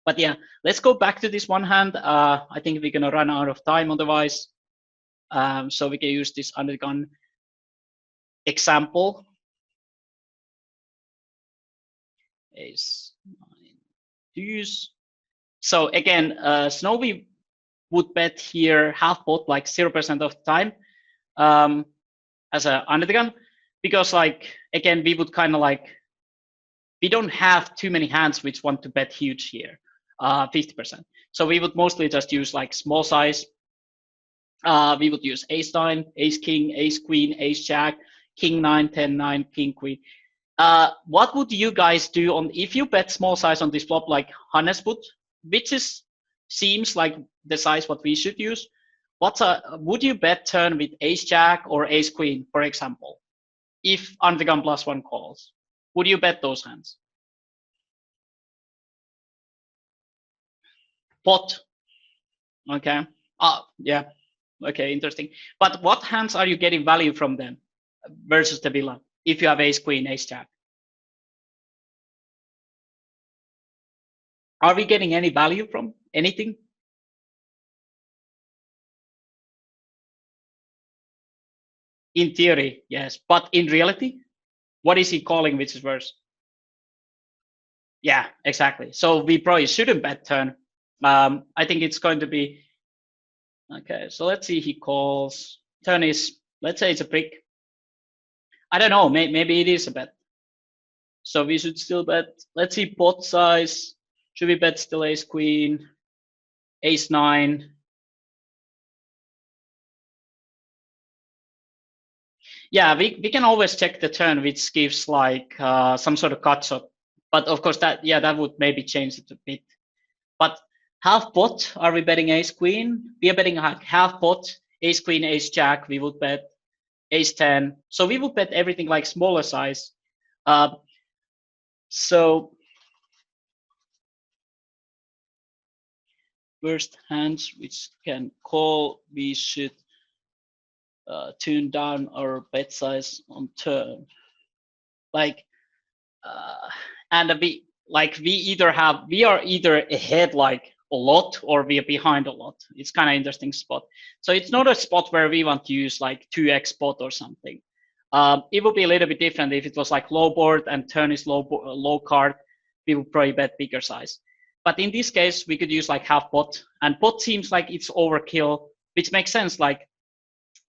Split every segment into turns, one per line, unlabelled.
But yeah, let's go back to this one hand. I think we're gonna run out of time otherwise. So we can use this under the gun example. Ace 9 deuce. So again, Snowy would bet here half pot like 0% of the time as a under the gun, because like again we would kind of like, we don't have too many hands which want to bet huge here, 50%. So we would mostly just use like small size. We would use ace 9, ace king, ace queen, ace jack, king 9, 10 9, king queen. What would you guys do on if you bet small size on this flop like Hannes would, which is seems like the size what we should use? Would you bet turn with ace jack or ace queen, for example, if under the gun +1 calls? Would you bet those hands? Pot. Okay. Yeah. Okay, interesting. But what hands are you getting value from them versus the villa if you have ace queen, ace jack? Are we getting any value from anything? In theory, yes. But in reality, what is he calling which is worse? Yeah, exactly. So we probably shouldn't bet turn. I think it's going to be, okay, so let's see, he calls, turn is, let's say it's a brick. I don't know, maybe it is a bet. So we should still bet, let's see pot size. Should we bet still ace queen, ace 9? Yeah, we can always check the turn, which gives like some sort of cut shot. But of course that would maybe change it a bit. But half pot, are we betting ace queen? We are betting half pot, ace queen, ace jack. We would bet ace 10. So we would bet everything like smaller size. So worst hands which can call, we should tune down our bet size on turn. Like, and we are either ahead like a lot or we are behind a lot. It's kind of interesting spot. So it's not a spot where we want to use like 2x spot or something. It would be a little bit different if it was like low board and turn is low card. We would probably bet bigger size. But in this case, we could use like half pot, and pot seems like it's overkill, which makes sense. Like,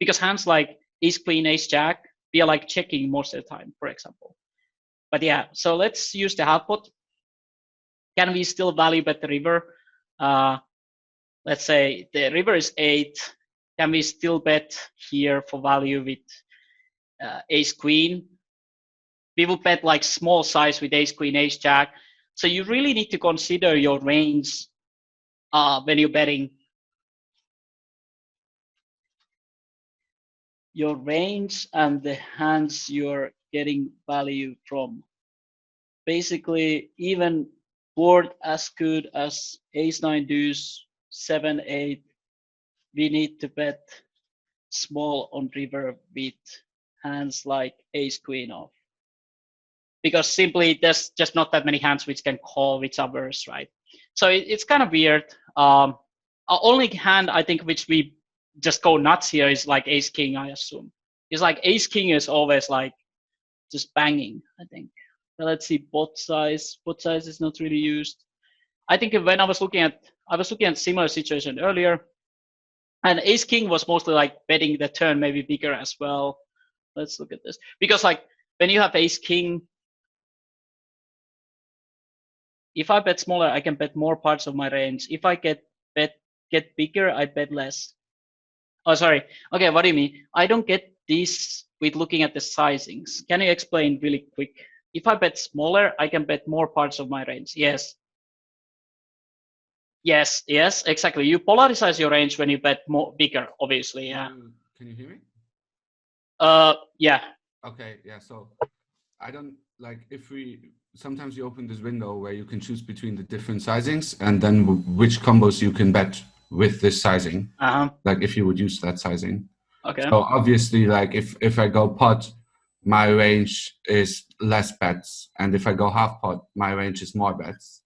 because hands like ace queen, ace jack, we are like checking most of the time, for example. But yeah, so let's use the half pot. Can we still value bet the river? Let's say the river is 8. Can we still bet here for value with ace queen? We will bet like small size with ace queen, ace jack. So you really need to consider your range when you're betting. Your range and the hands you're getting value from. Basically, even board as good as ace 9 deuce, 7 8, we need to bet small on river with hands like ace queen off, because simply there's just not that many hands which can call which are worse, right? So it's kind of weird. Only hand I think which we just go nuts here is like ace king, I assume. It's like ace king is always like just banging, I think. But let's see, pot size. Pot size is not really used. I think when I was looking at similar situation earlier, and ace king was mostly like betting the turn maybe bigger as well. Let's look at this, because like when you have ace king, if I bet smaller, I can bet more parts of my range. If I get bigger, I bet less. Oh, sorry. Okay, what do you mean? I don't get this with looking at the sizings. Can you explain really quick? If I bet smaller, I can bet more parts of my range. Yes. Yes, exactly. You polarize your range when you bet more bigger, obviously. Yeah.
Can you hear me?
Yeah.
Okay, yeah. So I don't like, if we sometimes you open this window where you can choose between the different sizings and then which combos you can bet with this sizing. Like if you would use that sizing.
Okay.
So obviously, like if I go pot, my range is less bets, and if I go half pot, my range is more bets.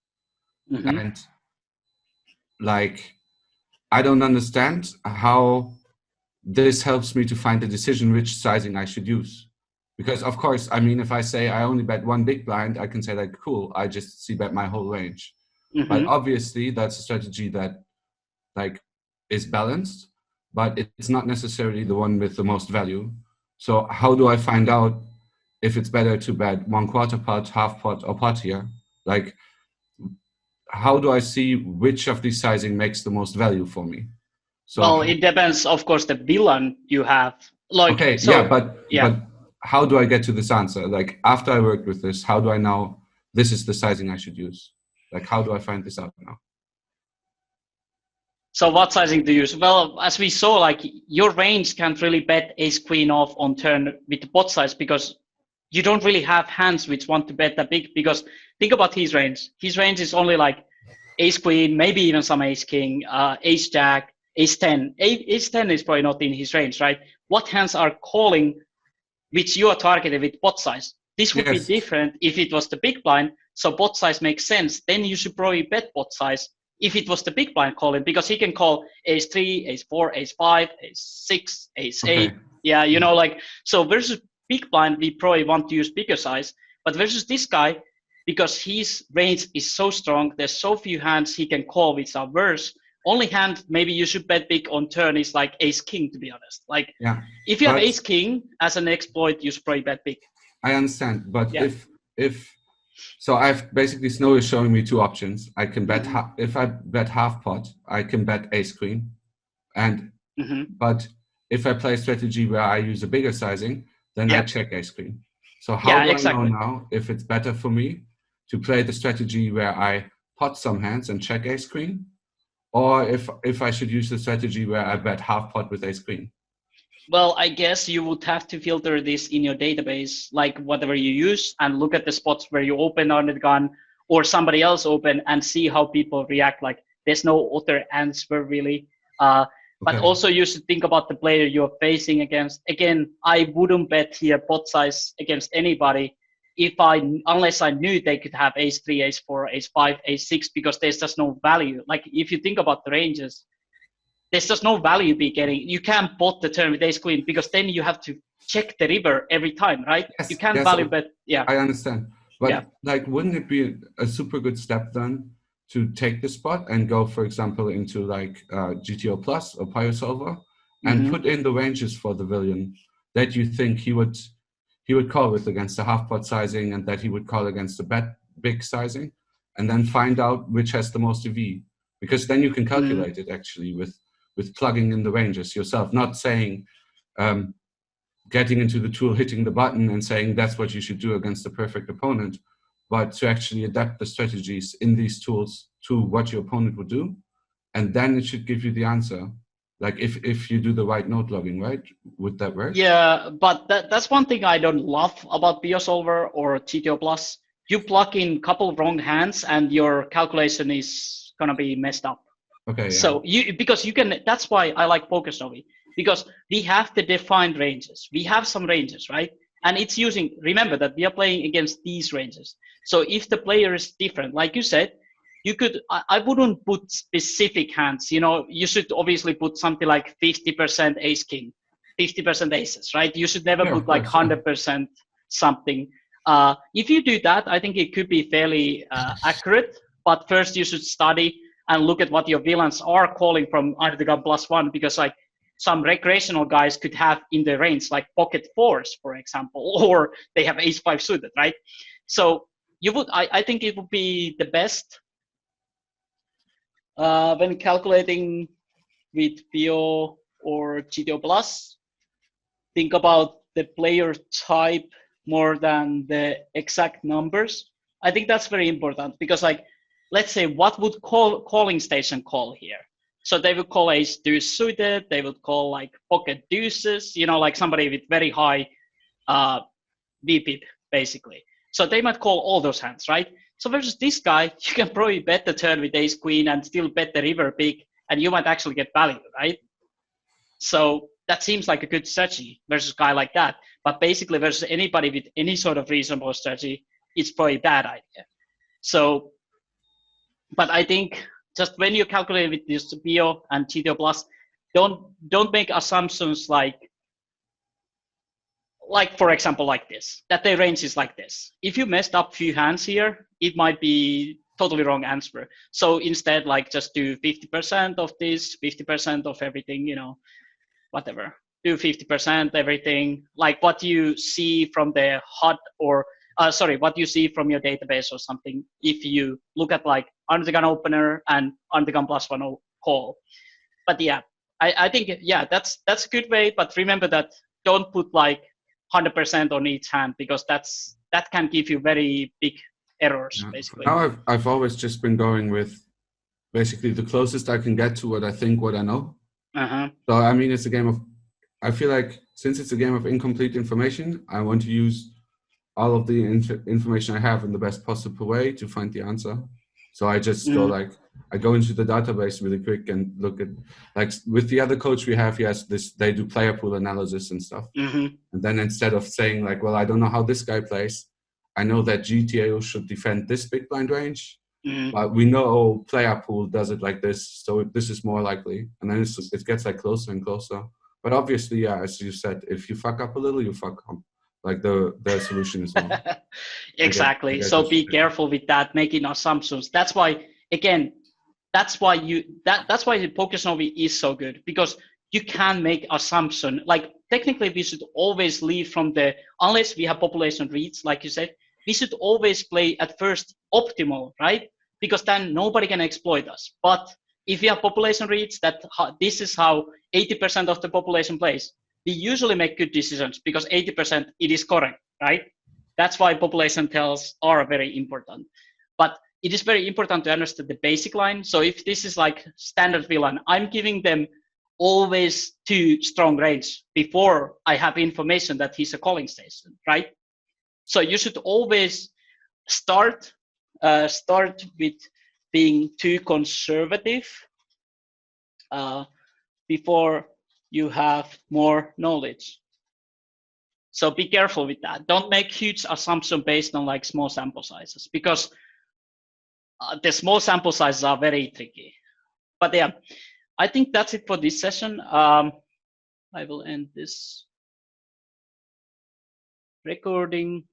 Mm-hmm.
And like, I don't understand how this helps me to find a decision which sizing I should use. Because of course, I mean, if I say I only bet one big blind, I can say like, cool, I just see bet my whole range.
Mm-hmm.
But obviously that's a strategy that like is balanced, but it's not necessarily the one with the most value. So how do I find out if it's better to bet 1/4 pot, half pot, or pot here? Like, how do I see which of these sizing makes the most value for me? So
well, it depends, of course, the villain you have. Like,
okay,
so,
yeah, but how do I get to this answer? Like, after I worked with this, how do I know this is the sizing I should use? Like, how do I find this out now?
So what sizing to use? Well, as we saw, like your range can't really bet ace queen off on turn with the pot size because you don't really have hands which want to bet that big. Because think about his range. His range is only like ace queen, maybe even some ace king, ace jack, ace 10. Ace 10 is probably not in his range, right? What hands are calling which you are targeted with pot size? This would be different if it was the big blind. So pot size makes sense. Then you should probably bet pot size if it was the big blind calling, because he can call ace 3, ace 4, ace 5, ace 6, ace 8. Yeah, you know, like, so versus big blind, we probably want to use bigger size. But versus this guy, because his range is so strong, there's so few hands he can call which are worse. Only hand maybe you should bet big on turn is like ace king, to be honest. Like, if you have ace king as an exploit, you should probably bet big.
I understand, but if so, I've basically Snow is showing me two options. I can bet if I bet half pot, I can bet ace queen, and but if I play a strategy where I use a bigger sizing, then I check ace queen. So how do I know now if it's better for me to play the strategy where I pot some hands and check ace queen, or if I should use the strategy where I bet half pot with ace queen?
Well, I guess you would have to filter this in your database, like whatever you use, and look at the spots where you open on the gun or somebody else open and see how people react. Like, there's no other answer really. But also you should think about the player you're facing against. Again, I wouldn't bet here pot size against anybody unless I knew they could have ace 3, ace 4, ace 5, ace 6, because there's just no value. Like, if you think about the ranges, there's just no value be getting. You can't bot the turn with ace queen because then you have to check the river every time, right? You can't value bet. Yeah,
I understand. But like, wouldn't it be a super good step then to take the spot and go, for example, into like GTO Plus or PioSolver and put in the ranges for the villain that you think he would call with against the half pot sizing and that he would call against the bet big sizing, and then find out which has the most EV, because then you can calculate it actually with plugging in the ranges yourself, not saying getting into the tool, hitting the button and saying that's what you should do against the perfect opponent, but to actually adapt the strategies in these tools to what your opponent would do. And then it should give you the answer. Like, if you do the right node logging, right? Would that work?
Yeah, but that's one thing I don't love about PioSolver or GTO Plus. You plug in a couple of wrong hands and your calculation is gonna be messed up.
Okay. Yeah.
So because you can, that's why I like PokerSnowy, because we have the defined ranges. We have some ranges, right? And it's using, remember that we are playing against these ranges. So if the player is different, like you said, you could, I wouldn't put specific hands, you know, you should obviously put something like 50% ace king, 50% aces, right? You should never put like 100% something. If you do that, I think it could be fairly accurate, but first you should study and look at what your villains are calling from Under the Gun +1, because like some recreational guys could have in their range like pocket fours, for example, or they have ace 5 suited, right? So you would, I think it would be the best when calculating with Pio or GTO Plus, think about the player type more than the exact numbers. I think that's very important, because like, let's say, what would calling station call here? So they would call ace deuce suited, they would call like pocket deuces, you know, like somebody with very high VPIP, basically. So they might call all those hands, right? So versus this guy, you can probably bet the turn with ace queen and still bet the river big, and you might actually get value, right? So that seems like a good strategy versus a guy like that. But basically versus anybody with any sort of reasonable strategy, it's probably a bad idea. So But I think just when you calculate with this BO and GTO plus, don't make assumptions like for example like this, that the range is like this. If you messed up few hands here, it might be totally wrong answer. So instead, like just do 50% of this, 50% of everything, you know, whatever. Do 50% everything, like what you see from the HUD or what you see from your database or something. If you look at like under the gun opener and under the gun +1 call. But yeah, I think yeah, that's a good way. But remember that don't put like 100% on each hand, because that can give you very big errors, basically.
Now I've always just been going with basically the closest I can get to what I think, what I know. So I mean, it's a game of, I feel like since it's a game of incomplete information, I want to use all of the information I have in the best possible way to find the answer. So I just go like, I go into the database really quick and look at, like with the other coach we have, yes, they do player pool analysis and stuff. And then instead of saying like, well, I don't know how this guy plays, I know that GTO should defend this big blind range, but we know player pool does it like this, so this is more likely. And then it gets like closer and closer. But obviously, yeah, as you said, if you fuck up a little, you fuck up. Like the solution is wrong.
Exactly. I guess so be careful with that, making assumptions. That's why, again, that's why the PokerSnowy is so good, because you can make assumption. Like technically we should always leave from the, unless we have population reads, like you said, we should always play at first optimal, right? Because then nobody can exploit us. But if we have population reads that this is how 80% of the population plays, we usually make good decisions because 80% it is correct, right? That's why population tells are very important. But it is very important to understand the basic line. So if this is like standard villain, I'm giving them always 2 strong range before I have information that he's a calling station, right? So you should always start with being too conservative before you have more knowledge. So be careful with that. Don't make huge assumption based on like small sample sizes, because the small sample sizes are very tricky. But yeah, I think that's it for this session. I will end this recording.